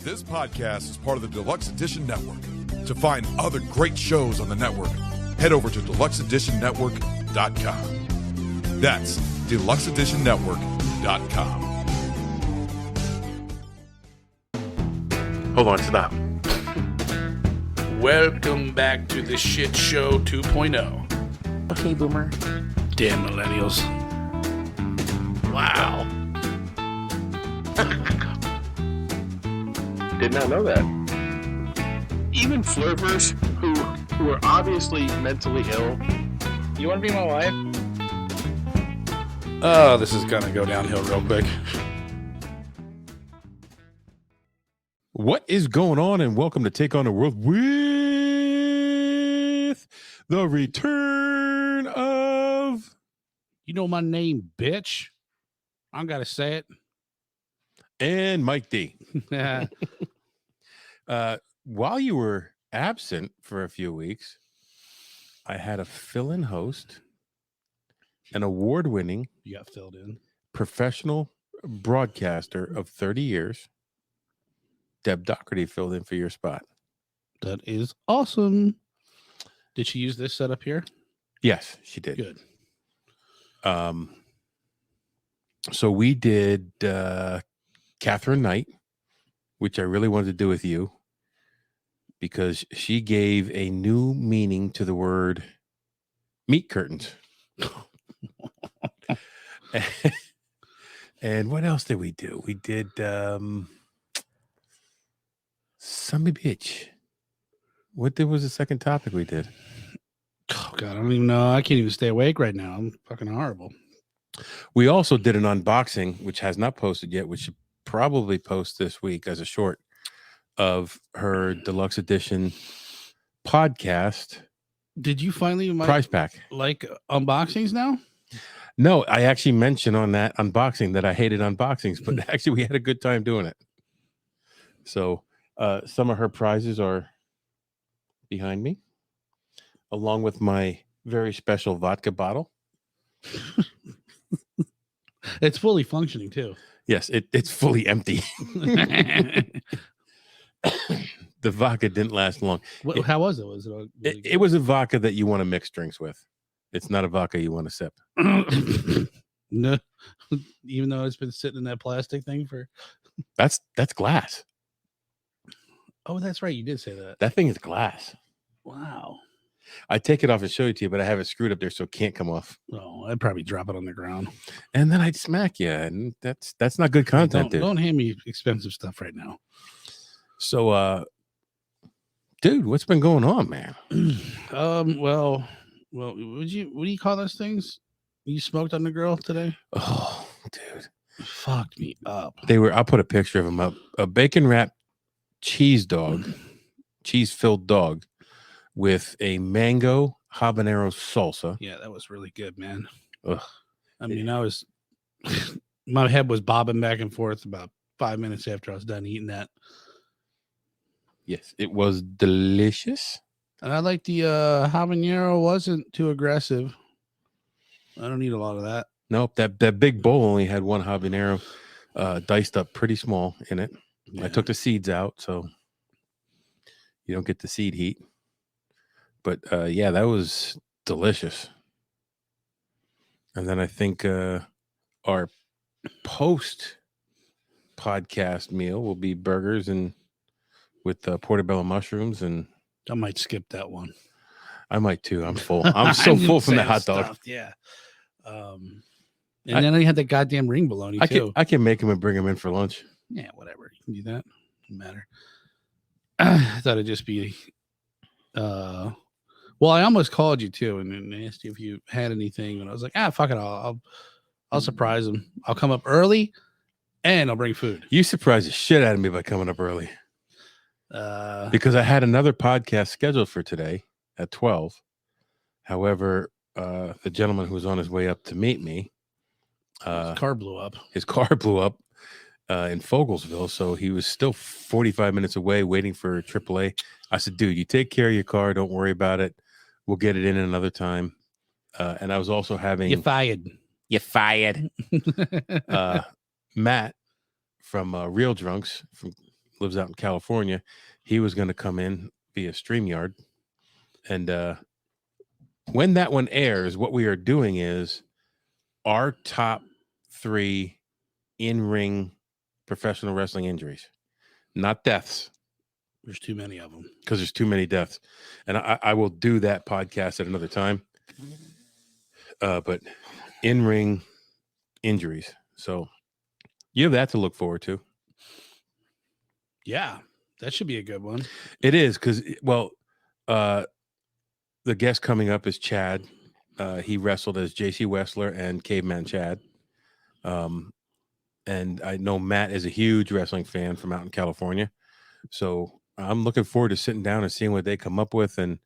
This podcast is part of the Deluxe Edition Network. To find other great shows on the network, head over to deluxeeditionnetwork.com. That's deluxeeditionnetwork.com. Hold on, stop. Welcome back to the Shit Show 2.0. Okay, Boomer. Damn millennials. Wow. Did not know that. Even flirters who are obviously mentally ill. You want to be my wife? Oh, this is gonna go downhill real quick. What is going on? And welcome to Take on the World with the return of... You know my name, bitch. I gotta say it. And Mike D. Yeah. While you were absent for a few weeks, I had a fill-in host, an award-winning You got filled in. professional broadcaster of 30 years. Deb Doherty filled in for your spot. That is awesome. Did she use this setup here? Yes, she did. Good. So we did Catherine Knight, which I really wanted to do with you because she gave a new meaning to the word meat curtains. And what else did we do? We did Son of a bitch. What was the second topic we did? Oh God, I don't even know. I can't even stay awake right now. I'm fucking horrible. We also did an unboxing, which has not posted yet, which should probably post this week as a short of her deluxe edition podcast. Did you finally Prize pack. like unboxings now? No, I actually mentioned on that unboxing that I hated unboxings, but actually we had a good time doing it. So some of her prizes are behind me, along with my very special vodka bottle. It's fully functioning too. Yes, it's fully empty. The vodka didn't last long. How was it? It was a vodka that you want to mix drinks with. It's not a vodka you want to sip. No, even though it's been sitting in that plastic thing for. That's glass. Oh, that's right. You did say that. That thing is glass. Wow. I take it off and show it to you, but I have it screwed up there so it can't come off. Oh, I'd probably drop it on the ground. And then I'd smack you, and that's not good content, dude. Don't hand me expensive stuff right now. So, dude, what's been going on, man? Well, what do you call those things? You smoked on the grill today? Oh, dude, fucked me up. I'll put a picture of them up. A bacon wrapped cheese filled dog with a mango habanero salsa. Yeah, that was really good, man. Ugh. I mean, my head was bobbing back and forth about 5 minutes after I was done eating that. Yes, it was delicious. And I like the habanero wasn't too aggressive. I don't need a lot of that. Nope, that big bowl only had one habanero diced up pretty small in it. Yeah. I took the seeds out, so you don't get the seed heat. But yeah, that was delicious. And then I think our post podcast meal will be burgers and with portobello mushrooms, and I might skip that one. I might too. I'm full. I'm so full from the hot dog. Yeah. And then I had that goddamn ring bologna too. I can make them and bring them in for lunch. Yeah, whatever. You can do that. Doesn't matter. I thought it'd just be well, I almost called you too and asked you if you had anything, and I was like, fuck it, I'll surprise them. I'll come up early and I'll bring food. You surprised the shit out of me by coming up early. Because I had another podcast scheduled for today at 12. However, the gentleman who was on his way up to meet me, his car blew up. His car blew up in Fogelsville, so he was still 45 minutes away waiting for AAA. I said, dude, you take care of your car. Don't worry about it. We'll get it in another time. And I was also having... You're fired. You're fired. Matt from Real Drunks, from lives out in California. He was going to come in via StreamYard. And when that one airs, what we are doing is our top 3 in-ring professional wrestling injuries, not deaths. There's too many of them. Because there's too many deaths. And I will do that podcast at another time. But in-ring injuries. So you have that to look forward to. Yeah, that should be a good one. It is because, well, the guest coming up is Chad. He wrestled as JC Wessler and Caveman Chad. And I know Matt is a huge wrestling fan from out in California. So I'm looking forward to sitting down and seeing what they come up with. And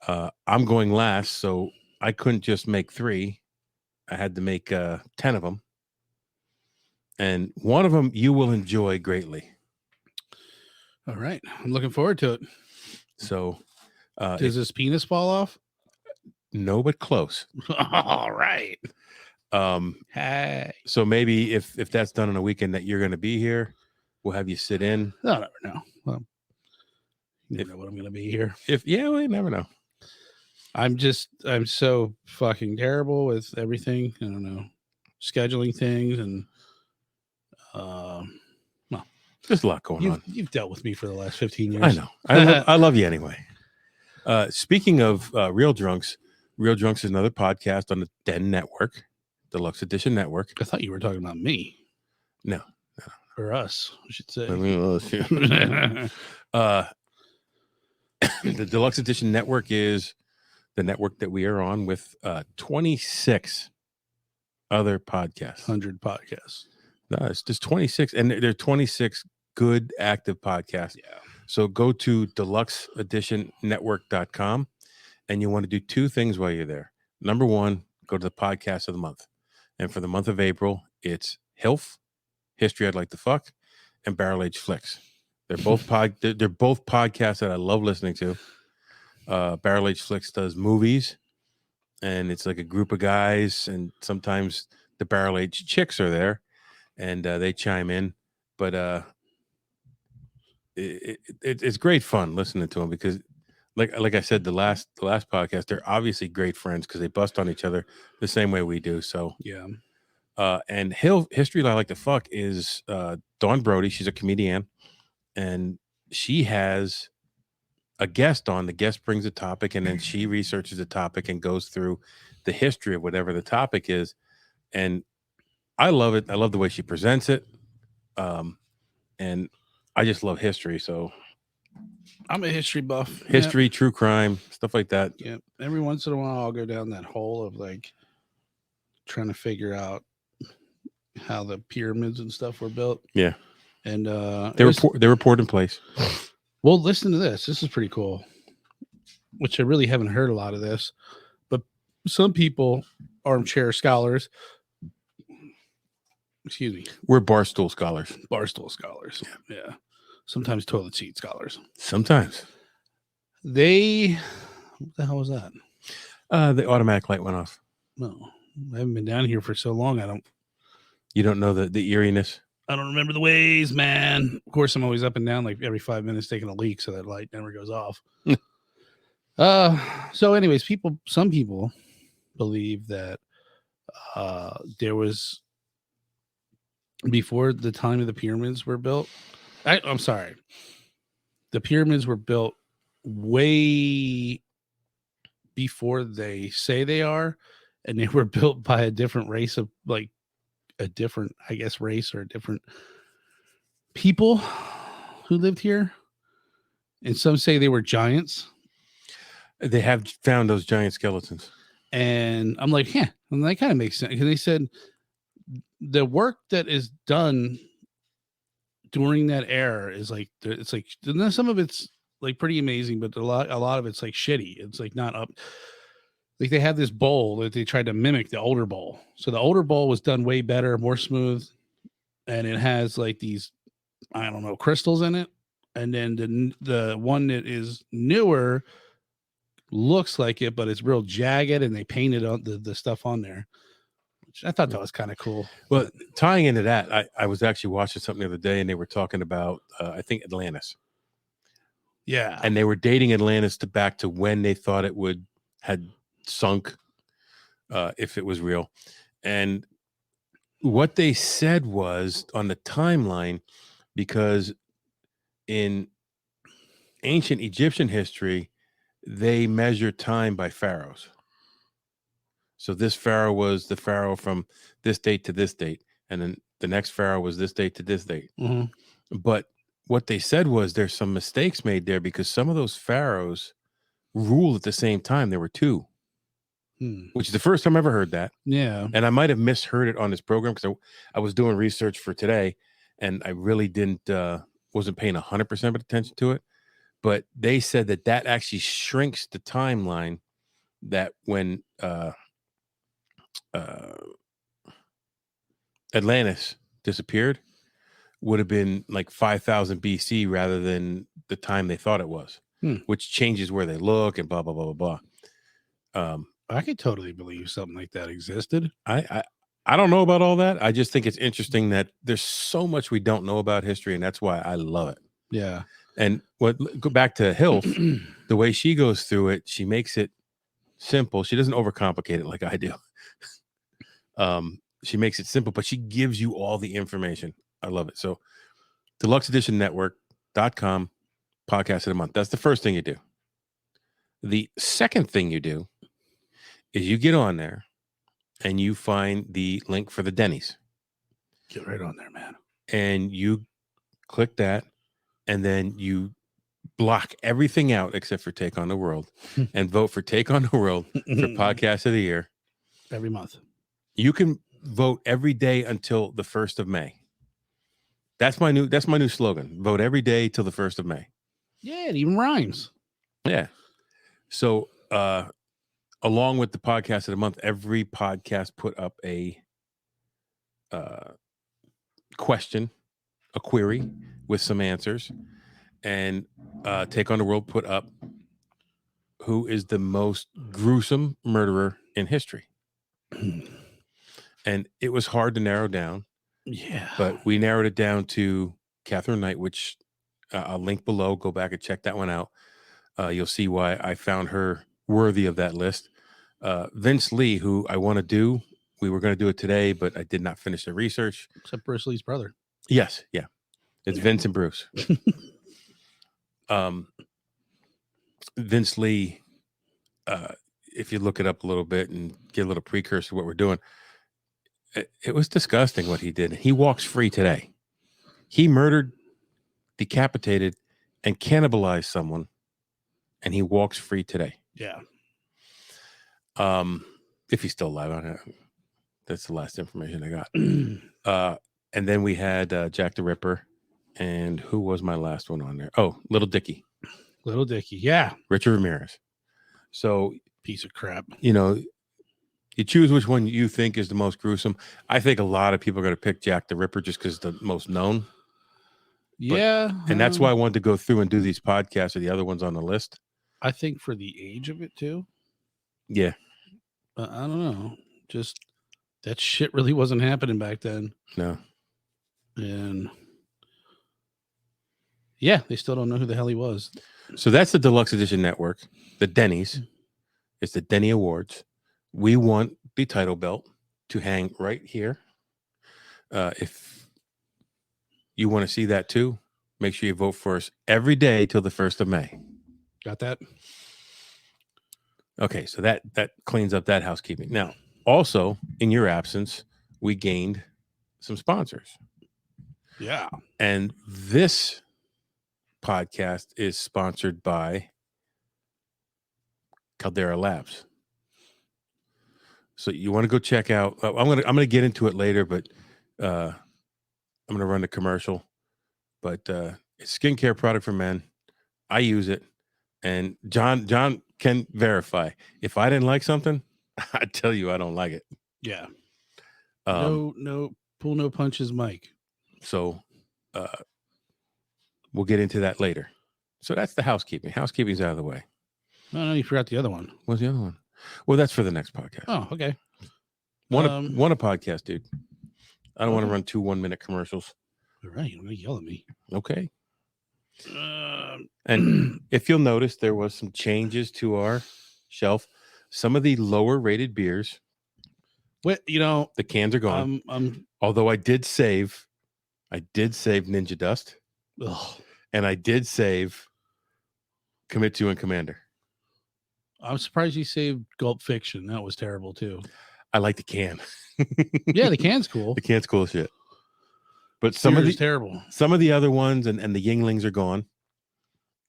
I'm going last, so I couldn't just make 3. I had to make 10 of them. And one of them you will enjoy greatly. All right. I'm looking forward to it. So does his penis fall off? No, but close. All right. Hey. So maybe if that's done on a weekend that you're going to be here, we'll have you sit in. I'll never know. Well, you never know what I'm going to be here. We never know. I'm so fucking terrible with everything. I don't know, scheduling things and well, there's a lot going on. You've dealt with me for the last 15 years. I know. I love you anyway. Speaking of Real Drunks is another podcast on the Den Network, Deluxe Edition Network. I thought you were talking about me. No. Or us, I should say. I mean, the Deluxe Edition Network is the network that we are on with 26 other podcasts. 100 podcasts. No, it's just 26. And there are 26 good active podcasts. Yeah. So go to deluxeeditionnetwork.com and you want to do 2 things while you're there. Number 1, go to the podcast of the month. And for the month of April, it's HILF, History I'd Like to Fuck, and Barrel Age Flicks. They're both they're both podcasts that I love listening to. Barrel Age Flicks does movies, and it's like a group of guys, and sometimes the barrel age chicks are there, and they chime in. But it's great fun listening to them because, like I said, the last podcast, they're obviously great friends because they bust on each other the same way we do. So yeah. And History I Like to Fuck is Dawn Brody. She's a comedian, and she has a guest on. The guest brings a topic, and then she researches the topic and goes through the history of whatever the topic is. And I love it. I love the way she presents it. And I just love history. So I'm a history buff. History, true crime, stuff like that. Yeah. Every once in a while, I'll go down that hole of like trying to figure out how the pyramids and stuff were built. Yeah. And they were poured in place. Well, listen to this. This is pretty cool, which I really haven't heard a lot of this, but some people, armchair scholars, excuse me. We're barstool scholars. Barstool scholars. Yeah. Sometimes toilet seat scholars. Sometimes. What the hell was that? The automatic light went off. No, I haven't been down here for so long. You don't know the eeriness? I don't remember the ways, man. Of course, I'm always up and down like every 5 minutes taking a leak, so that light never goes off. So anyways, some people believe that there was, before the time of the pyramids were built. I'm sorry. The pyramids were built way before they say they are, and they were built by a different race of like a different, I guess, race or different people who lived here. And some say they were giants. They have found those giant skeletons. And I'm like, yeah, and that kind of makes sense. Because they said the work that is done during that era is like, it's like, some of it's like pretty amazing, but a lot of it's like shitty. It's like not up. Like they have this bowl that they tried to mimic the older bowl. So the older bowl was done way better, more smooth. And it has like these, I don't know, crystals in it. And then the one that is newer looks like it, but it's real jagged, and they painted on the stuff on there. I thought that was kind of cool. Well, tying into that, I was actually watching something the other day, and they were talking about I think Atlantis. Yeah, And they were dating Atlantis back to when they thought it had sunk, if it was real. And what they said was on the timeline, because in ancient Egyptian history, they measure time by pharaohs. So this pharaoh was the pharaoh from this date to this date, and then the next pharaoh was this date to this date. Mm-hmm. But what they said was there's some mistakes made there because some of those pharaohs ruled at the same time. There were two, which is the first time I ever heard that. Yeah. And I might have misheard it on this program because I was doing research for today, and I really wasn't paying 100% of attention to it. But they said that actually shrinks the timeline, that when Atlantis disappeared would have been like 5,000 BC rather than the time they thought it was, which changes where they look and blah, blah, blah, blah, blah. I could totally believe something like that existed. I don't know about all that. I just think it's interesting that there's so much we don't know about history, and that's why I love it. Yeah. And go back to Hilf, the way she goes through it, she makes it simple. She doesn't overcomplicate it like I do. She makes it simple, but she gives you all the information. I love it. So deluxeeditionnetwork.com, podcast of the month. That's the first thing you do. The second thing you do is you get on there and you find the link for the Denny's. Get right on there, man. And you click that, and then you block everything out except for Take on the World and vote for Take on the World for Podcast of the Year. Every month. You can vote every day until the 1st of May. That's my new slogan. Vote every day till the 1st of May. Yeah, it even rhymes. Yeah. So along with the podcast of the month, every podcast put up a question, a query with some answers, and Take on the World put up who is the most gruesome murderer in history. And it was hard to narrow down. Yeah. But we narrowed it down to Catherine Knight, which I'll link below. Go back and check that one out. You'll see why I found her worthy of that list. Vince Lee, who I want to do. We were going to do it today, but I did not finish the research. Except Bruce Lee's brother. Yes. Yeah. It's Vince and Bruce. Vince Lee, if you look it up a little bit and get a little precursor to what we're doing, it was disgusting what he did. He walks free today. He murdered, decapitated, and cannibalized someone, and he walks free today. Yeah. If he's still alive, I don't know. That's the last information I got. And then we had Jack the Ripper, and who was my last one on there? Oh, Little Dicky. Little Dicky. Yeah. Richard Ramirez. So, piece of crap. You choose which one you think is the most gruesome. I think a lot of people are going to pick Jack the Ripper just because it's the most known. Yeah. And that's why I wanted to go through and do these podcasts or the other ones on the list. I think for the age of it too. Yeah. I don't know. Just that shit really wasn't happening back then. No. And yeah, they still don't know who the hell he was. So that's the Deluxe Edition Network, the Denny's. It's the Denny Awards. We want the title belt to hang right here. If you want to see that too, make sure you vote for us every day till the 1st of May. Got that? Okay, so that cleans up that housekeeping. Now, also, in your absence, we gained some sponsors. Yeah. And this podcast is sponsored by Caldera Labs. So you want to go check out. I'm gonna get into it later, but I'm gonna run the commercial. But it's a skincare product for men. I use it, and John can verify. If I didn't like something, I tell you I don't like it. Yeah. No pull no punches, Mike. So we'll get into that later. So that's the housekeeping. Housekeeping's out of the way. No, you forgot the other one. What's the other one? Well, that's for the next podcast. Oh, okay. Want a podcast, dude. I don't want to Okay. run 2 1-minute commercials. All right, you're gonna yell at me. Okay. And if you'll notice, there was some changes to our shelf. Some of the lower rated beers, the cans are gone. Although I did save Ninja Dust, and I did save Commit to and Commander. I'm surprised you saved Gulp Fiction. That was terrible too. I like the can. Yeah, the can's cool. The can's cool as shit. But Some of terrible. Some of the other ones and the Yinglings are gone.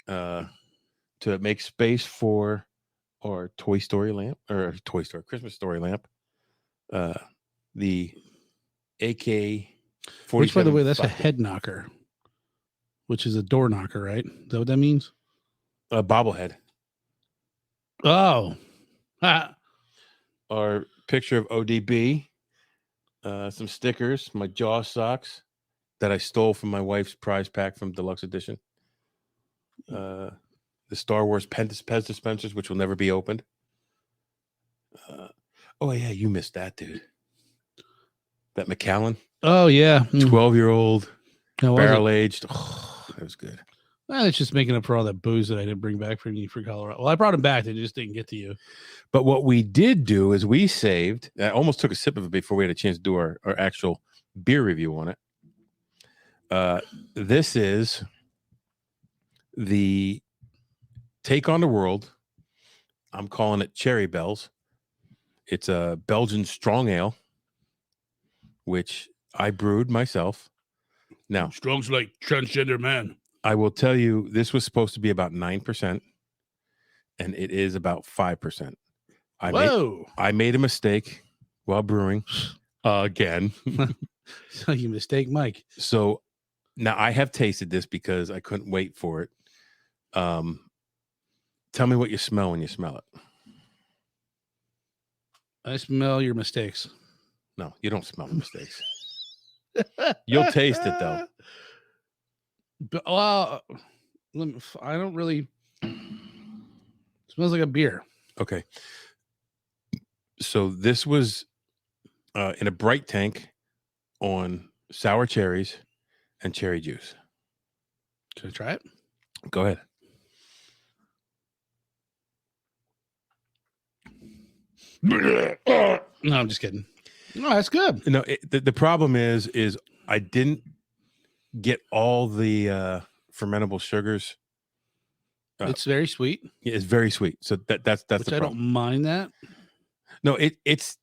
To make space for our Christmas Story lamp. The AK 47. Which, by the way, that's a head knocker, which is a door knocker, right? Is that what that means? A bobblehead. Oh. Our picture of ODB. Some stickers, my Jaw socks that I stole from my wife's prize pack from Deluxe Edition. The Star Wars Pez dispensers, which will never be opened. Oh, yeah, you missed that, dude. That Macallan. Oh, yeah. 12-year-old, barrel-aged. Oh, that was good. Well, it's just making up for all that booze that I didn't bring back from you for Colorado. Well, I brought them back. They just didn't get to you. But what we did do is we saved. I almost took a sip of it before we had a chance to do our actual beer review on it. This is the Take on the World. I'm calling it Cherry Bells. It's a Belgian strong ale, which I brewed myself. Now, Strong's like transgender man. I will tell you, this was supposed to be about 9%, and it is about 5%. I made a mistake while brewing again. So you mistake Mike. So now I have tasted this because I couldn't wait for it. Tell me what you smell when you smell it. I smell your mistakes. No, you don't smell the mistakes. You'll taste it, though. But, well, I don't really. It smells like a beer. Okay. So this was in a bright tank on sour cherries and cherry juice. Should I try it? Go ahead. No, I'm just kidding. No, that's good. No, the problem is I didn't get all the fermentable sugars. It's very sweet. It's very sweet. So that's Which the I problem. don't mind that. No, it's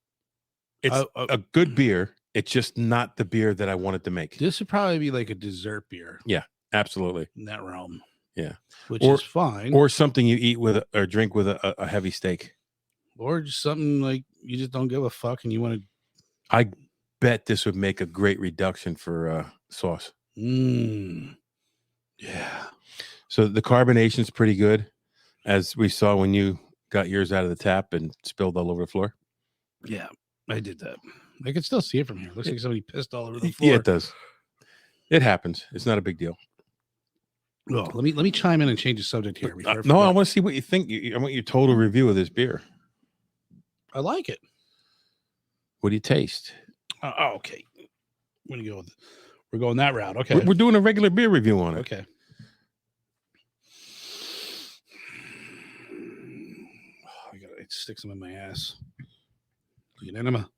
a good beer. It's just not the beer that I wanted to make. This would probably be like a dessert beer. Yeah, absolutely. In that realm. Yeah. Which is fine. Or something you eat with or drink with a heavy steak. Or just something like you just don't give a fuck and you want to. I bet this would make a great reduction for sauce. Yeah. So the carbonation's pretty good, as we saw when you got yours out of the tap and spilled all over the floor. Yeah, I did that. I can still see it from here. Looks like somebody pissed all over the floor. Yeah, it does. It happens. It's not a big deal. Well, let me chime in and change the subject here. No, I want to see what you think. I want your total review of this beer. I like it. What do you taste? Okay. We're going that route. Okay. We're doing a regular beer review on it. Okay. It sticks them in my ass. Look at enema.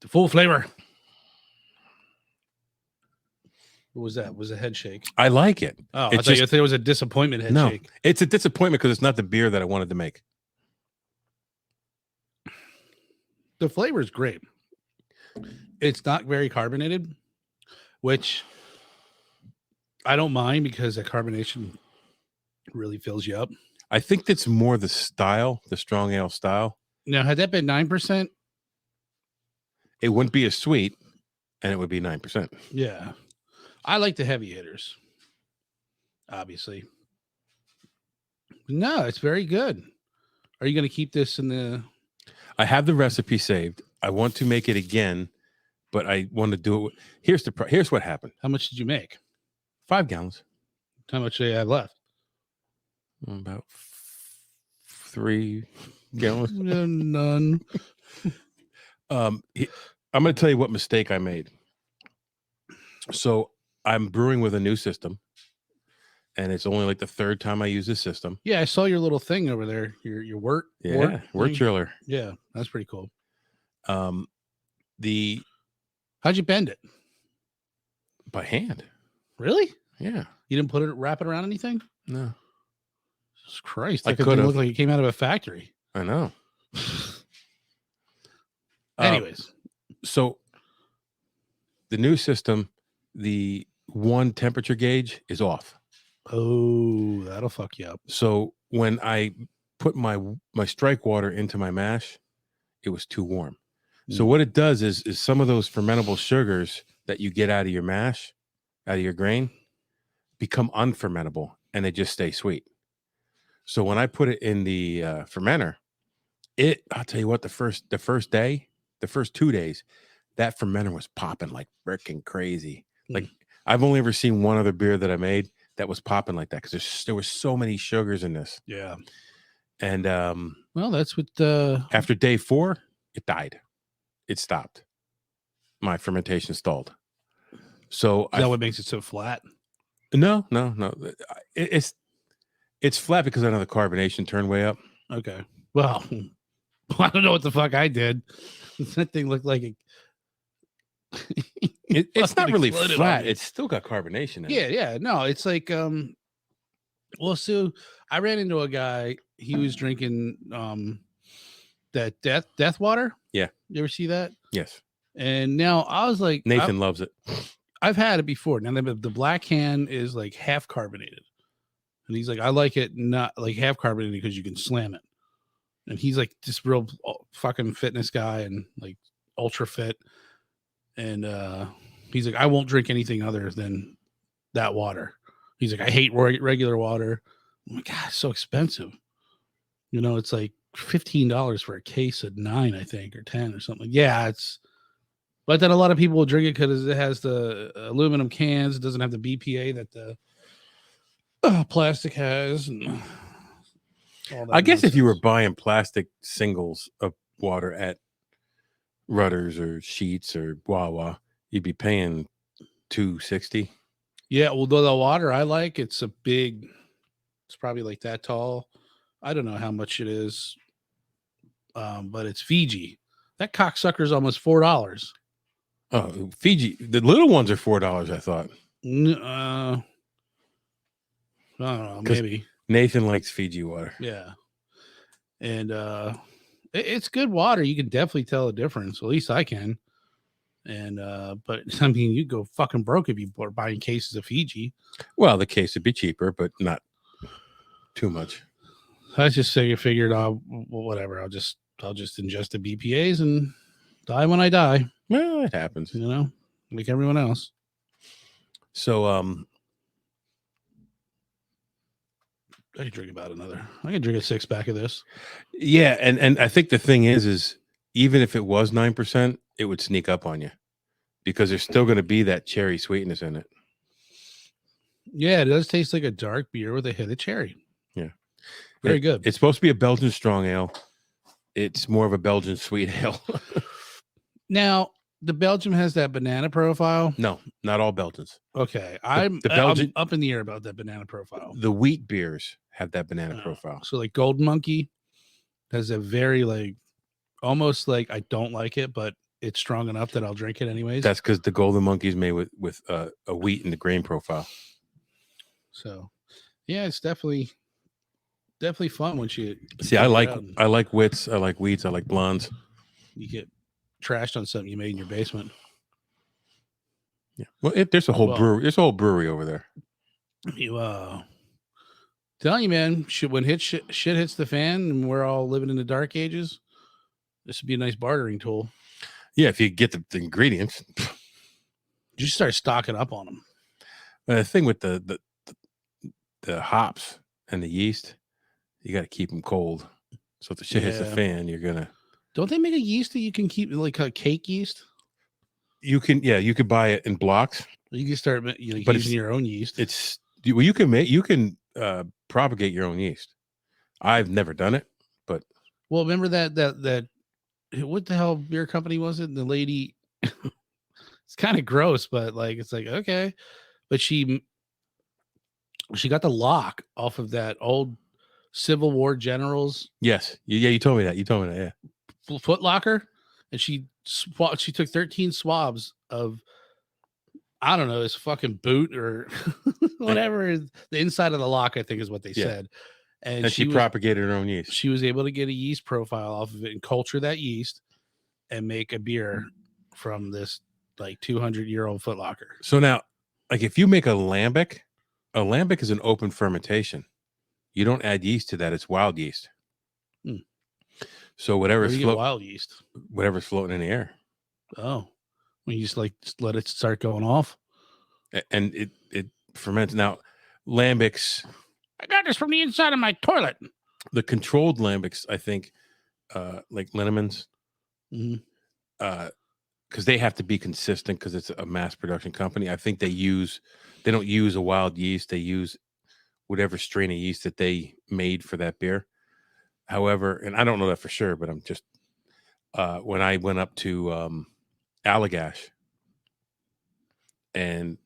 The full flavor. What was that? Was a head shake? I like it. Oh, I thought it was a disappointment head shake. It's a disappointment because it's not the beer that I wanted to make. The flavor is great. It's not very carbonated, which I don't mind because the carbonation really fills you up. I think that's more the style, the strong ale style. Now, had that been 9%? It wouldn't be as sweet, and it would be 9%. Yeah. I like the heavy hitters, obviously. No, it's very good. Are you going to keep this in the... I have the recipe saved. I want to make it again, but I want to do it. Here's what happened. How much did you make? 5 gallons. How much do you have left? I'm going to tell you what mistake I made. So I'm brewing with a new system, and it's only like the third time I use this system. Yeah, I saw your little thing over there. Your wort. Yeah, wort chiller. Yeah, that's pretty cool. How'd you bend it? By hand. Really? Yeah. You didn't wrap it around anything? No. Jesus Christ! I could have. Look like it came out of a factory. I know. Anyways, so the new system, the one temperature gauge is off. Oh, that'll fuck you up. So when I put my strike water into my mash, it was too warm. So what it does is some of those fermentable sugars that you get out of your mash, out of your grain, become unfermentable, and they just stay sweet. So when I put it in the fermenter, I'll tell you what, the first 2 days, that fermenter was popping like freaking crazy. Like I've only ever seen one other beer that I made that was popping like that, because there were so many sugars in this. Yeah. And well, that's what after day 4, it died. It stopped. My fermentation stalled. So is that what makes it so flat? No. It's flat because I know the carbonation turned way up. Okay. Well, I don't know what the fuck I did. That thing looked like it's not really flat. It's still got carbonation in it. Yeah. No, it's like well, so I ran into a guy, he was drinking that death water. Yeah. You ever see that? Yes. And now I was like, Nathan loves it. I've had it before. Now the black can is like half carbonated. And he's like, I like it not like half carbonated because you can slam it. And he's like this real fucking fitness guy and like ultra fit. And he's like, I won't drink anything other than that water. He's like, I hate regular water. Oh my God, it's so expensive. You know, it's like $15 for a case of 9, I think, or 10 or something. Yeah, but then a lot of people will drink it because it has the aluminum cans. It doesn't have the BPA that the plastic has. And I guess if you were buying plastic singles of water at Rutter's or Sheetz or Wawa, you'd be paying $2.60. Yeah, well, the water I like, it's probably like that tall. I don't know how much it is, but it's Fiji. That cocksucker's almost $4. Oh, Fiji. The little ones are $4, I thought. I don't know, maybe. Nathan likes Fiji water. Yeah. And it's good water. You can definitely tell the difference. At least I can. And but I mean, you go fucking broke if you are buying cases of Fiji. Well, the case would be cheaper, but not too much. I just figured, whatever. I'll just ingest the BPAs and die when I die. Well, it happens, you know, like everyone else. So, I could drink I can drink a 6-pack of this. Yeah, and I think the thing is even if it was 9%, it would sneak up on you because there's still going to be that cherry sweetness in it. Yeah, it does taste like a dark beer with a hit of cherry. Yeah. Very good. It's supposed to be a Belgian strong ale. It's more of a Belgian sweet ale. Now, the Belgium has that banana profile. No, not all Belgians. Okay, I'm up in the air about that banana profile. The wheat beers have that banana profile. So like Golden Monkey has a very like almost like I don't like it, but it's strong enough that I'll drink it anyways. That's because the Golden Monkey is made with a wheat in the grain profile. So, yeah, it's definitely fun once you see. I like wits. I like wheats. I like blondes. You get trashed on something you made in your basement. Yeah. Well, there's a whole brewery. There's a whole brewery over there. You telling you, man, when shit hits the fan and we're all living in the dark ages, this would be a nice bartering tool. Yeah, if you get the ingredients, you start stocking up on them. The thing with the hops and the yeast, you got to keep them cold. So if the shit hits the fan, you're gonna. Don't they make a yeast that you can keep like a cake yeast? You can, yeah, you could buy it in blocks. You can start using your own yeast. You can propagate your own yeast. I've never done it, but remember that what the hell beer company was it? And the lady, it's kind of gross, but like it's like okay, but she got the lock off of that old Civil War general's Yes. Yeah, you told me that. Yeah. Foot Locker, and she took 13 swabs of, I don't know, his fucking boot or whatever. The inside of the lock, I think, is what they said. And she propagated her own yeast. She was able to get a yeast profile off of it and culture that yeast and make a beer from this like 200-year-old Foot Locker. So now, like if you make a lambic is an open fermentation. You don't add yeast to that; it's wild yeast. So whatever's wild yeast, whatever's floating in the air. Oh, when you just let it start going off, and it ferments. Now, lambics. I got this from the inside of my toilet. The controlled lambics, I think, like Linnemans, because they have to be consistent because it's a mass production company. I think they don't use a wild yeast. They use whatever strain of yeast that they made for that beer. However, and I don't know that for sure, but I'm just when I went up to Allagash and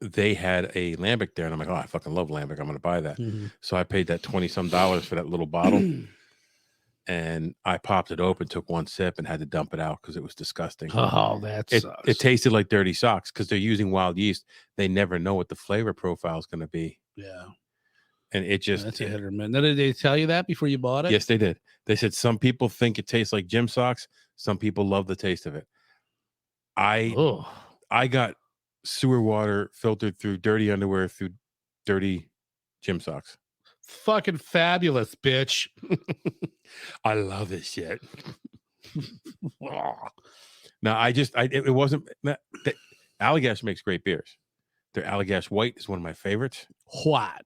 they had a lambic there, and I'm like, oh, I fucking love lambic. I'm going to buy that. So I paid that $20-some for that little bottle, and I popped it open, took one sip, and had to dump it out because it was disgusting. Oh, that sucks. It tasted like dirty socks because they're using wild yeast. They never know what the flavor profile is going to be. Yeah. And it just that's a hit or miss. Did they tell you that before you bought it? Yes, they did. They said some people think it tastes like gym socks. Some people love the taste of it. I got sewer water filtered through dirty underwear through dirty gym socks. Fucking fabulous, bitch. I love this shit. Now it wasn't that Allagash makes great beers. Their Allagash White is one of my favorites. What?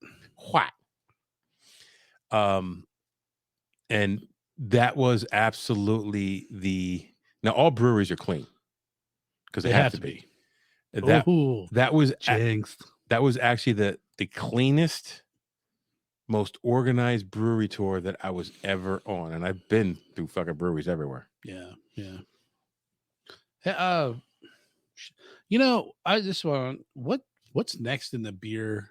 And that was absolutely now all breweries are clean because they have to be. That was jinxed. That was actually the cleanest, most organized brewery tour that I was ever on, and I've been through fucking breweries everywhere. Yeah. I just want what's next in the beer.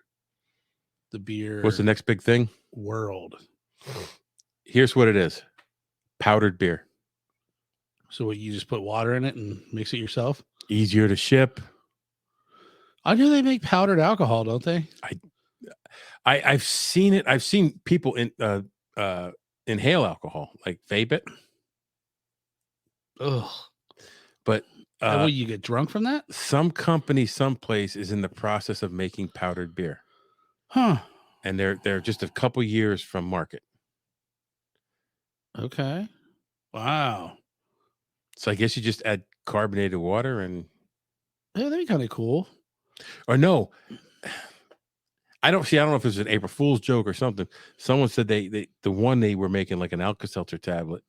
What's the next big thing? World. Here's what it is: powdered beer. So what, you just put water in it and mix it yourself? Easier to ship. I know they make powdered alcohol, don't they? I've seen it. I've seen people inhale alcohol, like vape it. Ugh. But will you get drunk from that? Some company, someplace is in the process of making powdered beer. Huh. And they're just a couple years from market. Okay. Wow. So I guess you just add carbonated water and that'd be kind of cool. Or no. I don't know if it was an April Fool's joke or something. Someone said the one they were making like an Alka-Seltzer tablet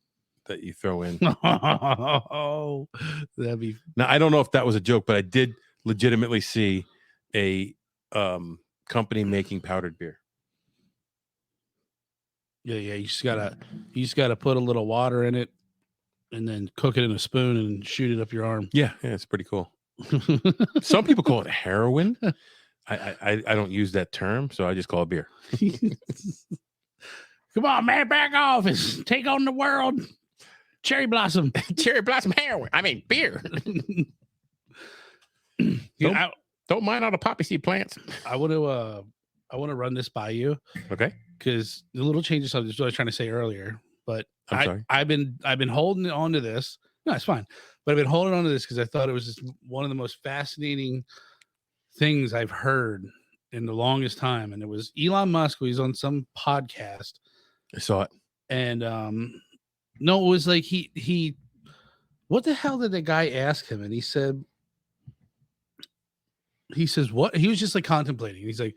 that you throw in. Oh, that'd be. Now I don't know if that was a joke, but I did legitimately see a company making powdered beer. Yeah. You just gotta put a little water in it, and then cook it in a spoon and shoot it up your arm. Yeah, it's pretty cool. Some people call it heroin. I don't use that term, so I just call it beer. Come on, man, back off and take on the world. Cherry blossom heroin. I mean beer. Don't mind all the poppy seed plants. I want to run this by you. Okay. Because the little changes I was trying to say earlier, but I'm sorry. I've been holding on to this. No, it's fine. But I've been holding on to this because I thought it was just one of the most fascinating things I've heard in the longest time. And it was Elon Musk, who he's on some podcast. I saw it. And no, it was like he what the hell did the guy ask him? And he says what? He was just like contemplating. He's like,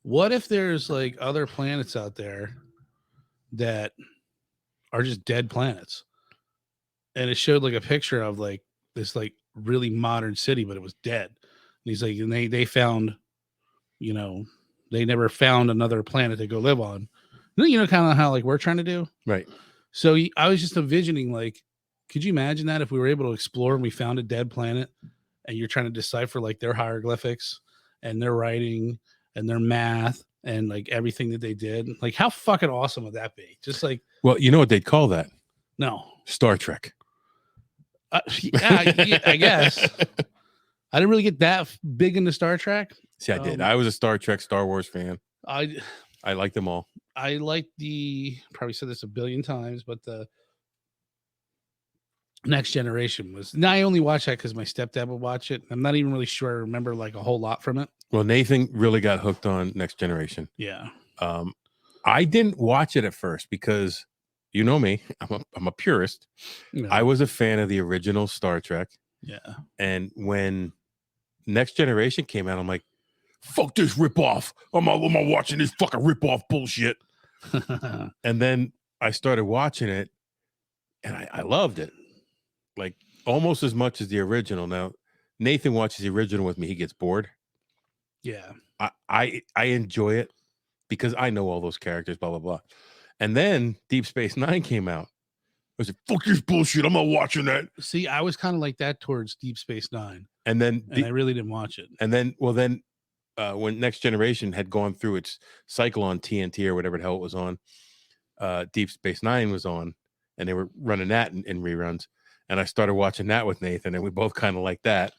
what if there's like other planets out there that are just dead planets? And it showed like a picture of like this like really modern city, but it was dead. And he's like, and they found, they never found another planet to go live on. Kind of how like we're trying to do. Right. So I was just envisioning like Could you imagine that if we were able to explore and we found a dead planet and you're trying to decipher like their hieroglyphics and their writing and their math and like everything that they did? Like, how fucking awesome would that be? Just like, Well, you know what they'd call that? no. Star Trek. Yeah, I guess. I didn't really get that big into Star Trek. See, I did. I was a Star Trek, Star Wars fan. I like them all. I like probably said this a billion times, but the Next Generation was. Now I only watch that because my stepdad would watch it. I'm not even really sure I remember like a whole lot from it. Well, Nathan really got hooked on Next Generation. Yeah. I didn't watch it at first because you know me, I'm a purist. No. I was a fan of the original Star Trek. Yeah. And when Next Generation came out, I'm like, fuck this ripoff. I'm not watching this fucking ripoff bullshit. And then I started watching it and I loved it. Like almost as much as the original. Now, Nathan watches the original with me. He gets bored. Yeah. I enjoy it because I know all those characters, blah, blah, blah. And then Deep Space Nine came out. I said, fuck this bullshit. I'm not watching that. See, I was kind of like that towards Deep Space Nine. And then I really didn't watch it. And then, when Next Generation had gone through its cycle on TNT or whatever the hell it was on, Deep Space Nine was on, and they were running that in reruns. And I started watching that with Nathan, and we both kind of like that.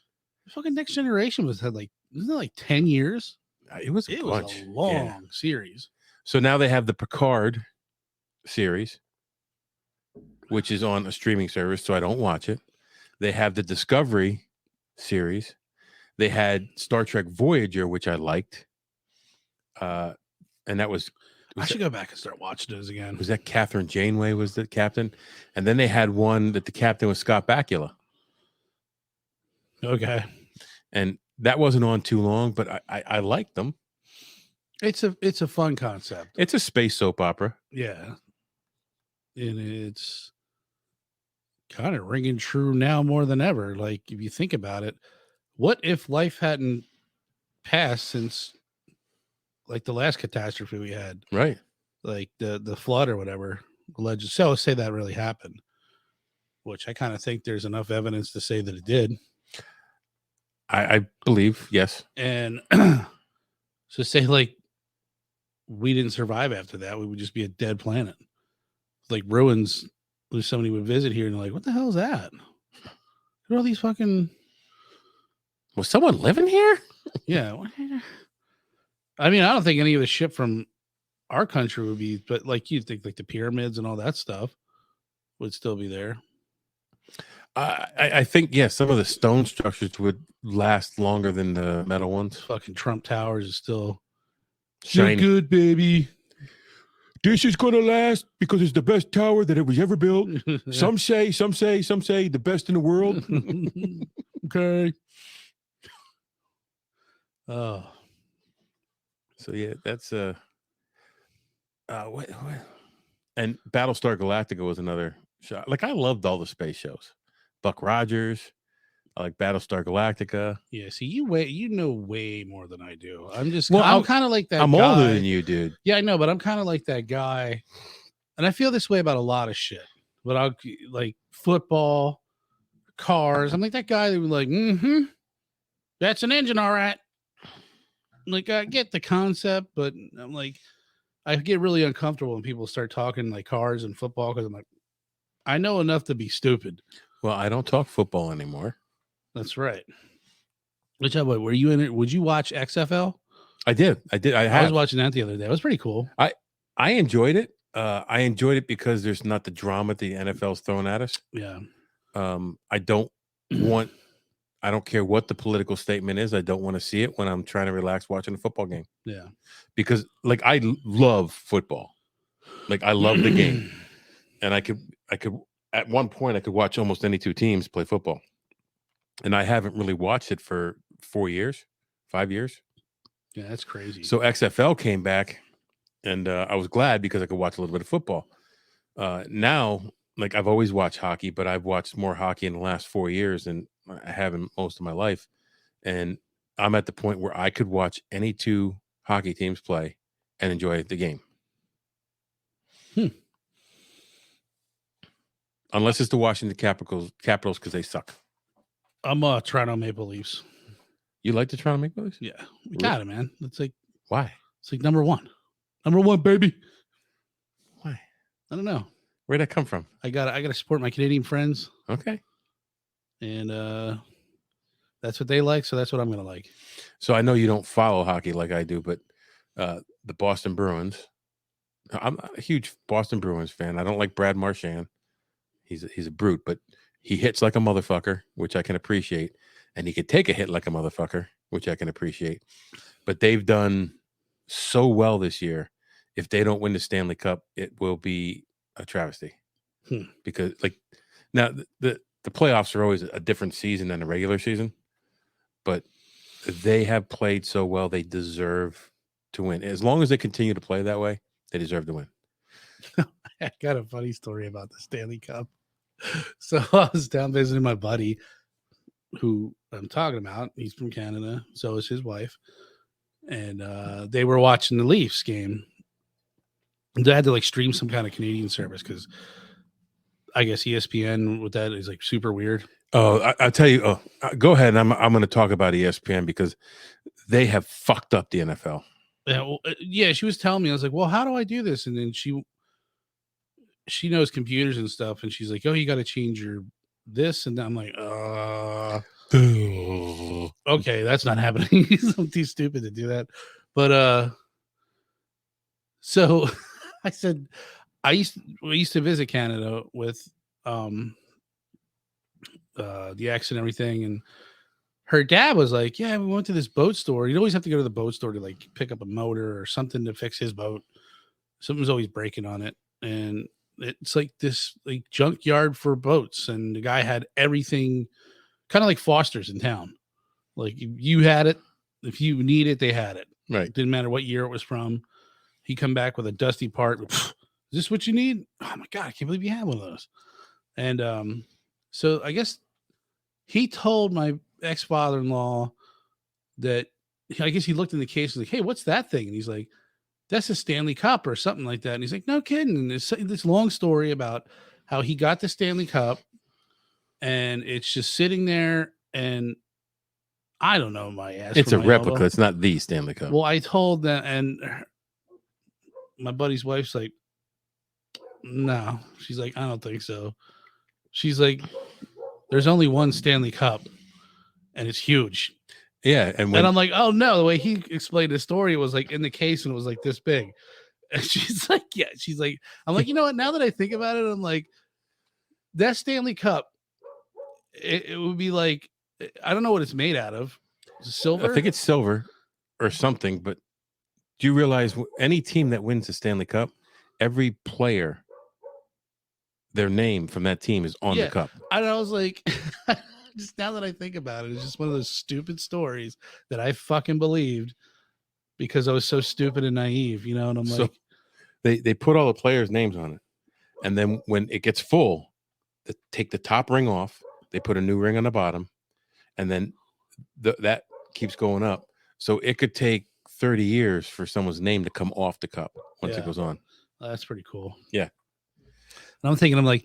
Fucking Next Generation wasn't it like 10 years? It was a long series. So now they have the Picard series, which is on a streaming service, so I don't watch it. They have the Discovery series. They had Star Trek Voyager, which I liked. And that was I should go back and start watching those again. Was that Catherine Janeway was the captain? And then they had one that the captain was Scott Bakula. Okay. And that wasn't on too long, but I liked them. It's a fun concept. It's a space soap opera. Yeah. And it's kind of ringing true now more than ever. Like, if you think about it, what if life hadn't passed since like the last catastrophe we had? Right. Like the flood or whatever. Alleged. So say that really happened, which I kind of think there's enough evidence to say that it did. I believe, yes. And so say like we didn't survive after that, we would just be a dead planet. Like ruins, there's somebody would visit here and they're like, what the hell is that? What are all these fucking... Was someone living here? Yeah. I mean, I don't think any of the shit from our country would be, but like you think like the pyramids and all that stuff would still be there. I think, yeah, some of the stone structures would last longer than the metal ones. Fucking Trump Towers is still shiny. You're good, baby. This is going to last because it's the best tower that it was ever built. Some say the best in the world. Okay. Oh. So yeah, that's what? And Battlestar Galactica was another show. Like I loved all the space shows. Buck Rogers. I like Battlestar Galactica. Yeah, see, you know way more than I do. I'm kind of like that. I'm guy. older than you, dude. Yeah, I know, but I'm kind of like that guy, and I feel this way about a lot of shit. But I'll like football, cars. I'm like that guy that was like, that's an engine, all right. Like I get the concept, but I'm like, I get really uncomfortable when people start talking like cars and football because I'm like, I know enough to be stupid. Well, I don't talk football anymore. That's right. Which were you in it? Would you watch XFL? I did. I was watching that the other day. It was pretty cool. I enjoyed it. I enjoyed it because there's not the drama the NFL's thrown at us. Yeah. I don't care what the political statement is. I don't want to see it when I'm trying to relax watching a football game. Yeah. Because like I love football. Like I love the game. And I could at one point I could watch almost any two teams play football. And I haven't really watched it for 5 years. Yeah, that's crazy. So XFL came back and I was glad because I could watch a little bit of football. Now, like I've always watched hockey, but I've watched more hockey in the last 4 years than I have in most of my life. And I'm at the point where I could watch any two hockey teams play and enjoy the game. unless it's the Washington Capitals because they suck. I'm Toronto Maple Leafs. You like the Toronto Maple Leafs? Yeah, we got it, man. It's like why? It's like number one, baby. Why? I don't know. Where'd that come from? I got to support my Canadian friends. Okay. And that's what they like, so that's what I'm gonna like. So I know you don't follow hockey like I do, but the Boston Bruins. I'm a huge Boston Bruins fan. I don't like Brad Marchand. He's a brute, but he hits like a motherfucker, which I can appreciate, and he could take a hit like a motherfucker, which I can appreciate. But they've done so well this year. If they don't win the Stanley Cup, it will be a travesty. Because like now the playoffs are always a different season than the regular season, but they have played so well, they deserve to win. As long as they continue to play that way, they deserve to win. I got a funny story about the Stanley Cup. So I was down visiting my buddy who I'm talking about. He's from Canada. So is his wife. And they were watching the Leafs game. And they had to like stream some kind of Canadian service because I guess ESPN with that is like super weird. Oh, I'll tell you. Oh, go ahead. I'm going to talk about ESPN because they have fucked up the NFL. Yeah, well, yeah. She was telling me, I was like, "Well, how do I do this?" And then she knows computers and stuff, and she's like, "Oh, you got to change your this," and I'm like, okay, that's not happening. I'm too stupid to do that." But so I said, we used to visit Canada with the ex and everything, and her dad was like, "Yeah, we went to this boat store. You'd always have to go to the boat store to like pick up a motor or something to fix his boat. Something's always breaking on it, and it's like this like junkyard for boats. And the guy had everything, kind of like Foster's in town. Like you had it, if you need it, they had it. Right. Didn't matter what year it was from. He come back with a dusty part. Is this what you need? Oh my god, I can't believe you had one of those. And so I guess he told my ex-father-in-law that I guess he looked in the case and was like, "Hey, what's that thing?" And he's like, "That's a Stanley Cup or something like that." And he's like, "No kidding." And there's this long story about how he got the Stanley Cup and it's just sitting there, and I don't know my ass. It's a replica. Elbow. It's not the Stanley Cup. Well, I told that, and my buddy's wife's like, "No." She's like, "I don't think so." She's like, "There's only one Stanley Cup, and it's huge." Yeah, and I'm like, "Oh no!" The way he explained the story was like in the case, and it was like this big. And she's like, "Yeah." She's like, "I'm like, you know what? Now that I think about it, I'm like, that Stanley Cup, it would be like, I don't know what it's made out of. Silver? I think it's silver or something. But do you realize any team that wins the Stanley Cup, every player, their name from that team is on the cup?" And I was like, just now that I think about it, it's just one of those stupid stories that I fucking believed because I was so stupid and naive, you know. And I'm like, they put all the players' names on it, and then when it gets full, they take the top ring off. They put a new ring on the bottom, and then that keeps going up. So it could take 30 years for someone's name to come off the cup once it goes on. That's pretty cool. Yeah. And I'm thinking, I'm like,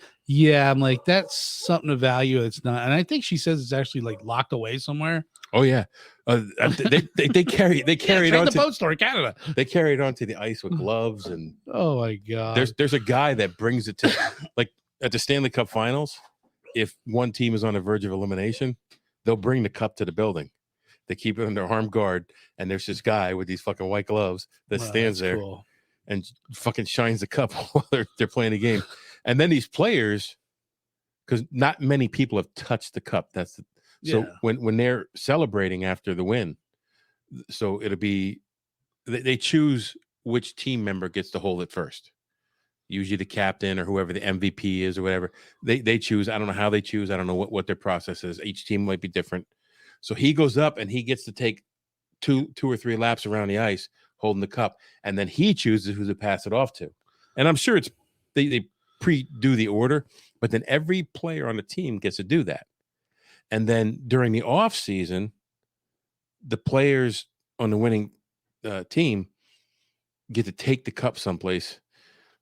that's something of value. It's not. And I think she says it's actually like locked away somewhere. Oh yeah. They carry it on the boat store in Canada. They carry it onto the ice with gloves and oh my god. There's a guy that brings it to like at the Stanley Cup Finals. If one team is on the verge of elimination, they'll bring the cup to the building. They keep it under armed guard, and there's this guy with these fucking white gloves that stands there and fucking shines the cup while they're playing the game. And then these players, because not many people have touched the cup. So when they're celebrating after the win, so it'll be they choose which team member gets to hold it first. Usually the captain or whoever the MVP is or whatever. They choose. I don't know how they choose. I don't know what their process is. Each team might be different. So he goes up and he gets to take two or three laps around the ice holding the cup, and then he chooses who to pass it off to. And I'm sure they pre-do the order, but then every player on the team gets to do that. And then during the off season, the players on the winning team get to take the cup someplace.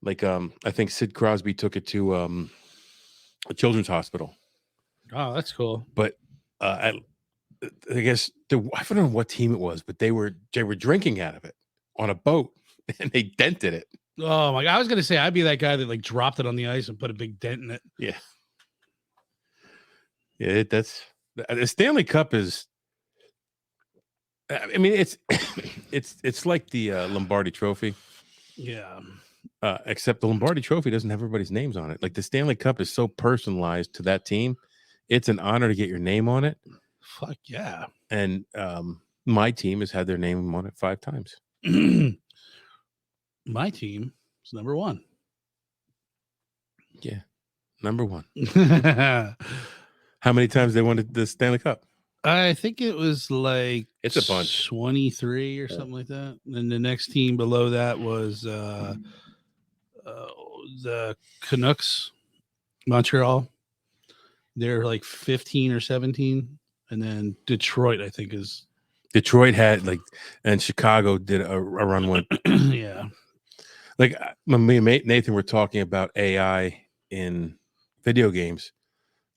Like I think Sid Crosby took it to a children's hospital. Oh, that's cool. But I guess I don't know what team it was, but they were drinking out of it on a boat, and they dented it. Oh my God. I was gonna say I'd be that guy that like dropped it on the ice and put a big dent in it. Yeah. Yeah, that's the Stanley Cup is. I mean, it's it's like the Lombardi Trophy. Yeah. Except the Lombardi Trophy doesn't have everybody's names on it. Like the Stanley Cup is so personalized to that team. It's an honor to get your name on it. Fuck yeah. And my team has had their name on it 5 times. My team is number 1. Yeah, number 1. How many times they won the Stanley Cup? I think it was like It's a bunch. 23 or something like that. And the next team below that was the Canucks, Montreal. They're like 15 or 17. And then Detroit, I think, is. Detroit had and Chicago did a run with. Yeah. Like when me and Nathan were talking about AI in video games,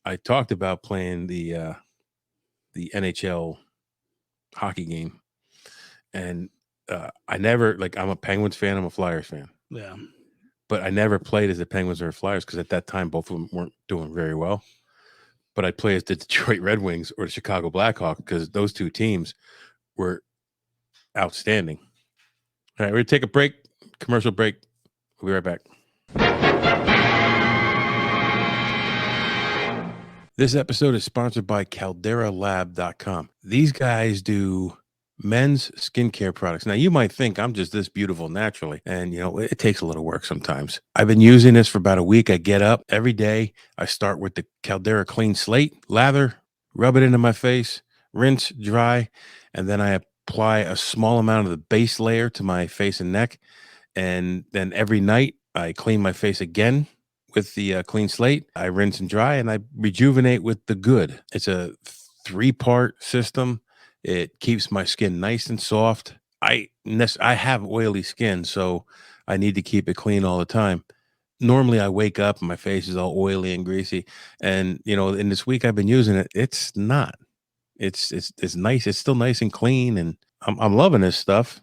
I talked about playing the NHL hockey game, and I never I'm a Penguins fan, I'm a Flyers fan. Yeah. But I never played as the Penguins or Flyers because at that time both of them weren't doing very well. But I play as the Detroit Red Wings or the Chicago Blackhawks because those two teams were outstanding. All right, we're gonna take a break, commercial break. We'll be right back. This episode is sponsored by CalderaLab.com. These guys do men's skincare products. Now, you might think I'm just this beautiful naturally, and it takes a little work sometimes. I've been using this for about a week. I get up every day. I start with the Caldera Clean Slate, lather, rub it into my face, rinse, dry, and then I apply a small amount of the base layer to my face and neck. And then every night I clean my face again with the Clean Slate. I rinse and dry, and I rejuvenate with the Good. It's a 3-part system. It keeps my skin nice and soft. I have oily skin, so I need to keep it clean all the time. Normally I wake up and my face is all oily and greasy. And, in this week I've been using it. It's not. It's nice. It's still nice and clean. And I'm loving this stuff.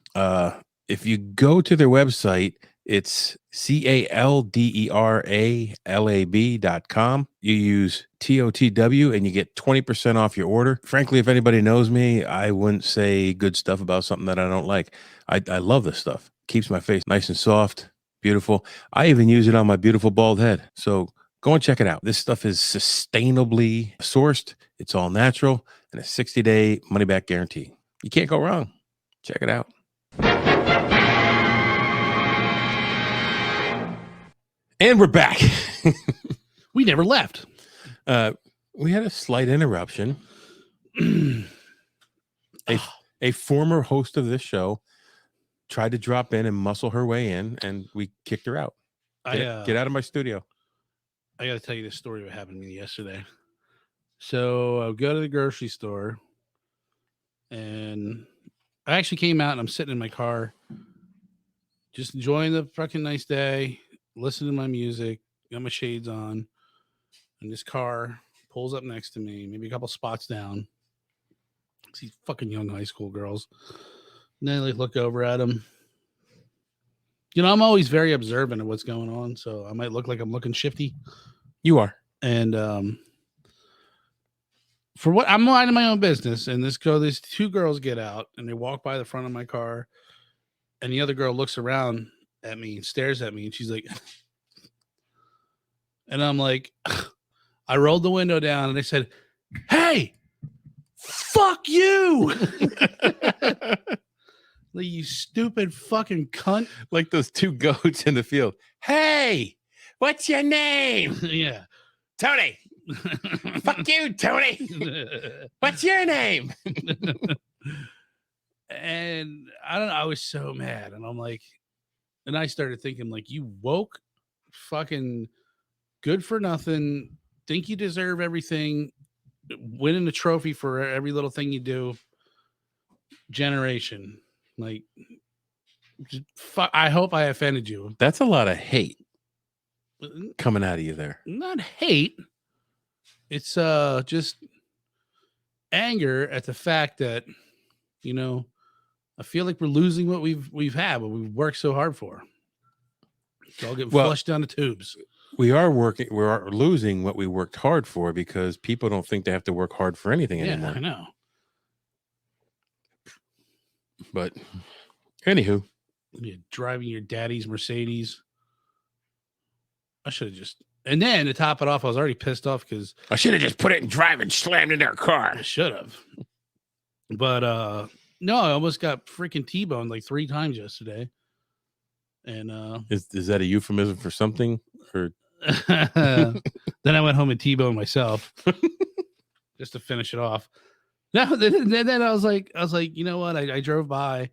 If you go to their website, it's CALDERALAB.com. You use TOTW and you get 20% off your order. Frankly, if anybody knows me, I wouldn't say good stuff about something that I don't like. I love this stuff. Keeps my face nice and soft, beautiful. I even use it on my beautiful bald head. So go and check it out. This stuff is sustainably sourced. It's all natural and a 60-day money-back guarantee. You can't go wrong. Check it out. And we're back. We never left. We had a slight interruption. A former host of this show tried to drop in and muscle her way in, and we kicked her out. Get out of my studio. I got to tell you this story what happened to me yesterday. So I go to the grocery store, and I actually came out, and I'm sitting in my car, just enjoying the fucking nice day, listening to my music, got my shades on, and this car pulls up next to me, maybe a couple spots down. These fucking young high school girls. And then I look over at them. I'm always very observant of what's going on, so I might look like I'm looking shifty. You are. And for what I'm minding my own business, and these 2 girls get out and they walk by the front of my car, and the other girl looks around at me and stares at me, and she's like, and I'm like, I rolled the window down and I said, "Hey, fuck you." Like, you stupid fucking cunt. Like those 2 goats in the field. Hey, what's your name? Yeah. Tony. Fuck you, Tony. What's your name? And I don't know. I was so mad. And I'm like, and I started thinking, like, you woke fucking good for nothing, think you deserve everything, winning a trophy for every little thing you do generation. Like, I hope I offended you. That's a lot of hate coming out of you there. Not hate. It's just anger at the fact that, you know, I feel like we're losing what we've had, what we've worked so hard for. It's all getting flushed down the tubes. We are losing what we worked hard for because people don't think they have to work hard for anything anymore. I know. But anywho, You're driving your daddy's Mercedes. I should have just, and then to top it off, I was already pissed off because I should have just put it in drive and slammed in their car. I should have. But no, I almost got freaking T-boned like 3 times yesterday. And is that a euphemism for something? Or then I went home and T-boned myself just to finish it off. No, then I was like, you know what? I drove by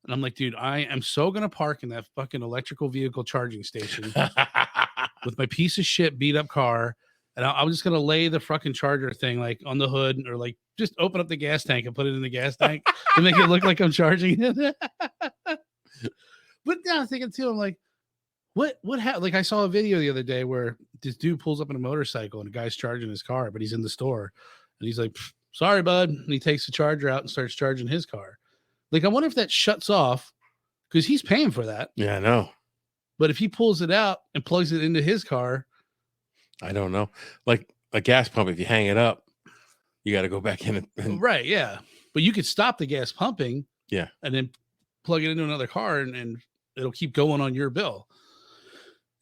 and I'm like, dude, I am so gonna park in that fucking electrical vehicle charging station with my piece of shit beat up car, and I'm just gonna lay the fucking charger thing like on the hood, or like just open up the gas tank and put it in the gas tank to make it look like I'm charging it. But now I'm thinking too, I'm like, what happened? Like I saw a video the other day where this dude pulls up in a motorcycle and a guy's charging his car, but he's in the store and he's like, sorry, bud. And he takes the charger out and starts charging his car. Like, I wonder if that shuts off because he's paying for that. Yeah, I know. But if he pulls it out and plugs it into his car, I don't know. Like a gas pump, if you hang it up, you got to go back in and right. Yeah. But you could stop the gas pumping. Yeah. And then plug it into another car and it'll keep going on your bill.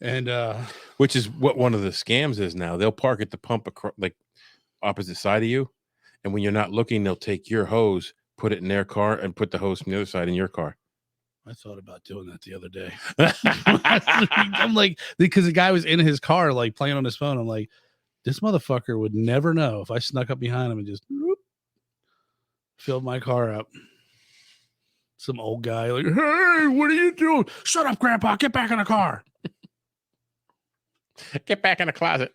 And which is what one of the scams is now. They'll park at the pump like opposite side of you, and when you're not looking, they'll take your hose, put it in their car, and put the hose from the other side in your car. I thought about doing that the other day. I'm like, because the guy was in his car like playing on his phone. I'm like, this motherfucker would never know if I snuck up behind him and just filled my car up. Some old guy like, hey, what are you doing? Shut up, Grandpa. Get back in the car. Get back in the closet.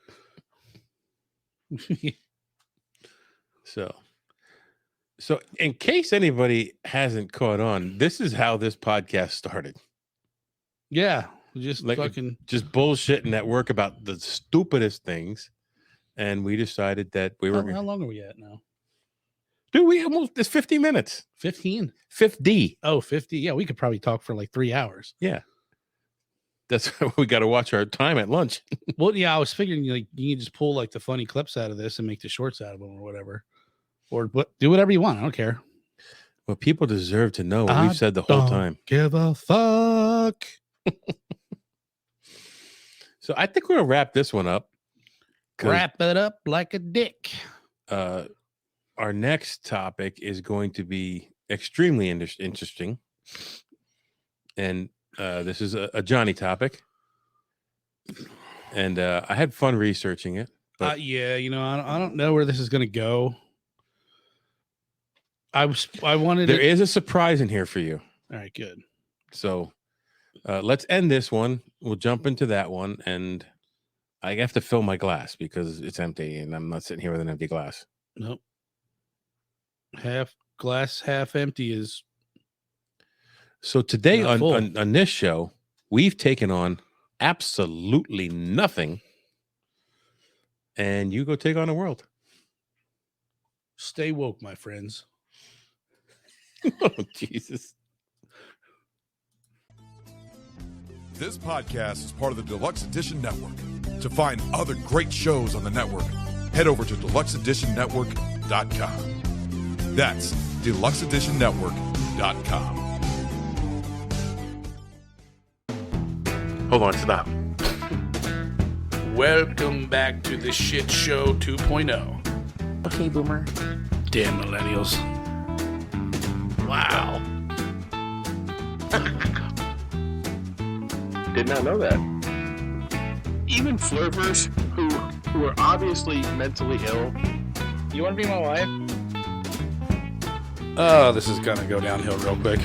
So in case anybody hasn't caught on, this is how this podcast started. Yeah. Just like fucking just bullshitting at work about the stupidest things. And we decided that we were. How long are we at now? Dude, it's 50 minutes. 15? 50. Oh, 50. Yeah, we could probably talk for like 3 hours. Yeah. That's why we got to watch our time at lunch. Well, yeah, I was figuring like you can just pull like the funny clips out of this and make the shorts out of them or whatever. Or do whatever you want. I don't care. Well, people deserve to know what we've said the whole time. Give a fuck. So I think we're going to wrap this one up. Wrap it up like a dick. Our next topic is going to be extremely interesting. And this is a Johnny topic. And I had fun researching it. But yeah, you know, I don't know where this is going to go. I wanted. There is a surprise in here for you. All right, good. So let's end this one. We'll jump into that one, and I have to fill my glass because it's empty, and I'm not sitting here with an empty glass. Nope. Half glass, half empty is. So today on this show, we've taken on absolutely nothing, and you go take on the world. Stay woke, my friends. Oh, Jesus. This podcast is part of the Deluxe Edition Network. To find other great shows on the network, head over to deluxeeditionnetwork.com. That's deluxeeditionnetwork.com. Hold on, stop. Welcome back to the Shit Show 2.0. Okay, Boomer. Damn millennials. Wow. Did not know that. Even flirters who are obviously mentally ill. You want to be my wife? Oh, this is gonna go downhill real quick.